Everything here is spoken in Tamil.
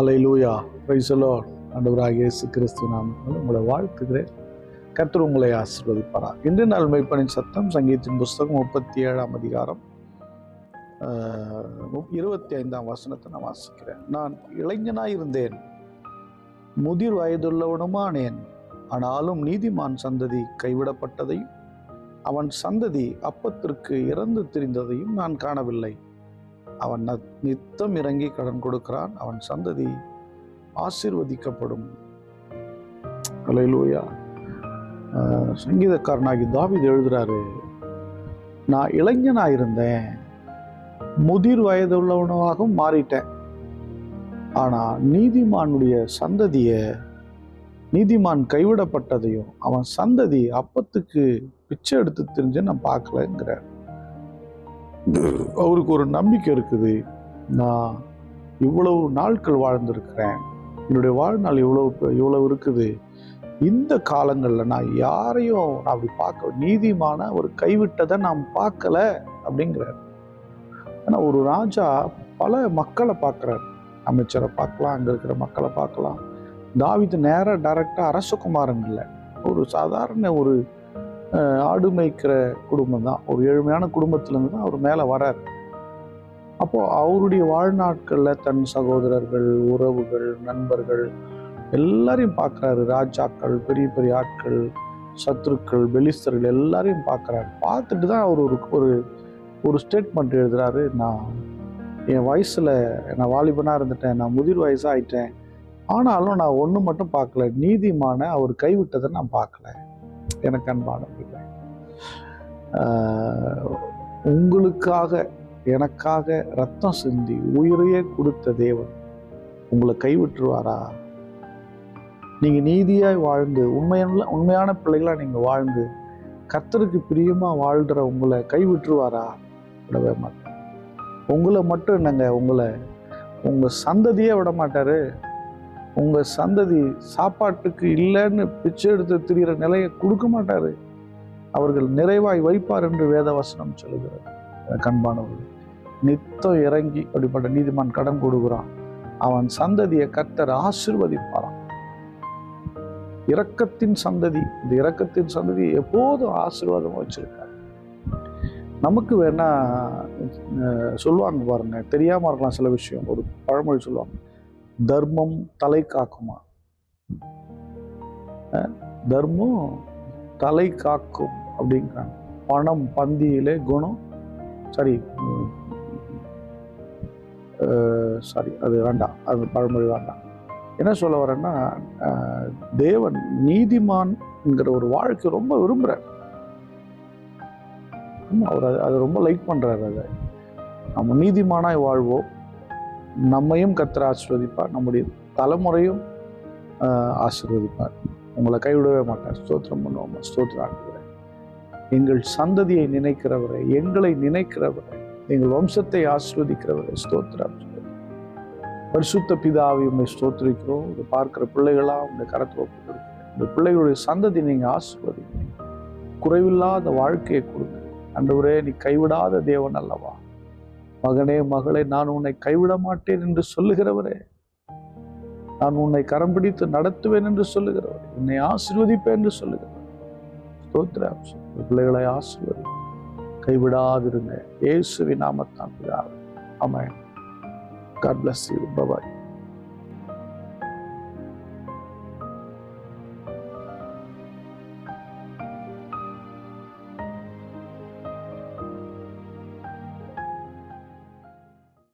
Hallelujah, praise the Lord. ஆண்டவராகிய இயேசு கிறிஸ்து நாமத்தில் உங்களை வாழ்த்துகிறேன். கர்த்தர் உங்களை ஆசீர்வதிப்பாராக. இன்று நாள் மெய்ப்பனின் சத்தம் சங்கீதத்தின் புஸ்தகம் 37ஆம் அதிகாரம் 25ஆம் வசனத்தை நான் வாசிக்கிறேன். நான் இளைஞனாயிருந்தேன், முதிர் வயதுள்ளவனுமானேன். ஆனாலும் நீதிமான் சந்ததி கைவிடப்பட்டதையும் அவன் சந்ததி அப்பத்திற்கு இறந்து திரிந்ததையும் நான் காணவில்லை. அவன் நித்தம் இறங்கி கடன் கொடுக்கிறான், அவன் சந்ததி ஆசீர்வதிக்கப்படும். ஹல்லேலூயா. சங்கீதக்காரனாகி தாவீது எழுதுறாரு, நான் இளைஞனாயிருந்தேன், முதிர் வயது உள்ளவனாகவும் மாறிட்டேன். ஆனா நீதிமானுடைய நீதிமான் கைவிடப்பட்டதையும் அவன் சந்ததி அப்பத்துக்கு பிச்சை எடுத்து தெரிஞ்சு நான் பார்க்கலங்கிறார். அவருக்கு ஒரு நம்பிக்கை இருக்குது, நான் இவ்வளவு நாட்கள் வாழ்ந்திருக்கிறேன், என்னுடைய வாழ்நாள் இவ்வளவு இருக்குது, இந்த காலங்களில் நான் யாரையும் நான் அப்படி பார்க்க, நீதிமான ஒரு கைவிட்டதை நான் பார்க்கல அப்படிங்கிறார். ஏன்னா ஒரு ராஜா பல மக்களை பார்க்குறார், அமைச்சரை பார்க்கலாம், அங்கே இருக்கிற மக்களை பார்க்கலாம். தாவீது நேராக டைரக்டாக அரசகுமாரன் இல்லை, ஒரு சாதாரண ஒரு ஆடு மேய்க்கிற குடும்பம் தான், ஒரு ஏழ்மையான குடும்பத்திலேருந்து தான் அவர் மேலே வரார். அப்போது அவருடைய வாழ்நாட்களில் தன் சகோதரர்கள், உறவுகள், நண்பர்கள் எல்லாரையும் பார்க்குறாரு. ராஜாக்கள், பெரிய பெரிய ஆட்கள், சத்துருக்கள், பெலிஸ்தர்கள் எல்லாரையும் பார்க்குறாரு. பார்த்துட்டு தான் அவர் ஒரு ஸ்டேட்மெண்ட் எழுதுறாரு, நான் என் வயசில் நான் வாலிபனாக இருந்துட்டேன், நான் முதிர் வயசாக ஆயிட்டேன், ஆனாலும் நான் ஒன்று மட்டும் பார்க்கல, நீதிமான அவர் கைவிட்டதை நான் பார்க்கல. எனக்கு அன்பான பிள்ளை, உங்களுக்காக எனக்காக ரத்தம் சிந்தி உயிரையே கொடுத்த தேவன் உங்களை கைவிட்டுருவாரா? நீங்க நீதியாய் வாழ்ந்து உண்மையான பிள்ளைகளா நீங்க வாழ்ந்து கர்த்தருக்கு பிரியமா வாழ்கிற உங்களை கைவிட்டுருவாரா? விடவே மாட்டார். உங்களை மட்டும் என்னங்க, உங்க சந்ததியே விட மாட்டாரு. உங்க சந்ததி சாப்பாட்டுக்கு இல்லைன்னு பிச்சை எடுத்து திரிகிற நிலையை கொடுக்க மாட்டாரு. அவர்கள் நிறைவாய் வைப்பார் என்று வேதவசனம் சொல்லுகிறார். கண்பானவர்கள், நித்தம் இறங்கி அப்படிப்பட்ட நீதிமான் கடன் கொடுக்கிறான், அவன் சந்ததியை கர்த்தர் ஆசீர்வதிப்பாராம். இரக்கத்தின் சந்ததி, இந்த இரக்கத்தின் சந்ததி எப்போதும் ஆசீர்வாதமா வச்சிருக்காரு. நமக்கு வேணா சொல்லுவாங்க பாருங்க, தெரியாம இருக்கலாம் சில விஷயம். ஒரு பழமொழி சொல்லுவாங்க, தர்மம் தலை காக்குமா. தர்மம் தலை காக்கும் அப்படிங்கிறாங்க. பணம் பந்தியிலே குணம், சரி அது வேண்டாம், அது பழமொழி வேண்டாம். என்ன சொல்ல வரேன்னா, தேவன் நீதிமான் என்கிற ஒரு வாழ்க்கை ரொம்ப விரும்புறார். அவர் அதை ரொம்ப லைக் பண்றாரு. அதை நம்ம நீதிமானாய் வாழ்வோம், நம்மையும் கர்த்தர் ஆசீர்வதிப்பார், நம்முடைய தலைமுறையும் ஆசீர்வதிப்பார். உங்களை கைவிடவே மாட்டார். ஸ்தோத்திரம் பண்ணுவோம். ஸ்தோத்திரம் ஆண்டுகிறேன். எங்கள் சந்ததியை நினைக்கிறவரை, எங்களை நினைக்கிறவரை, எங்கள் வம்சத்தை ஆசீர்வதிக்கிறவரை ஸ்தோத்திரம். பரிசுத்த பிதாவை உண்மை ஸ்தோத்திரிக்கிறோம். இதை பார்க்கிற பிள்ளைகளா உங்களுடைய கரத்தில் ஒப்புக்கிறோம். இந்த பிள்ளைகளுடைய சந்ததி நீங்க ஆசீர்வதிங்க, குறைவில்லாத வாழ்க்கையை கொடுங்க. ஆண்டவரே, நீ கைவிடாத தேவன் அல்லவா? மகனே மகளே, நான் உன்னை கைவிட மாட்டேன் என்று சொல்லுகிறவரே, நான் உன்னை கரம் பிடித்து நடத்துவேன் என்று சொல்லுகிறவரே, உன்னை ஆசீர்வதிப்பேன் என்று சொல்லுகிறவர் ஸ்தோத்திரம். பிள்ளைகளை ஆசீர்வதி, கைவிடாதிருங்க. இயேசுவின் நாமத்தான் பிதாவே. ஆமென். God bless you. Bye bye.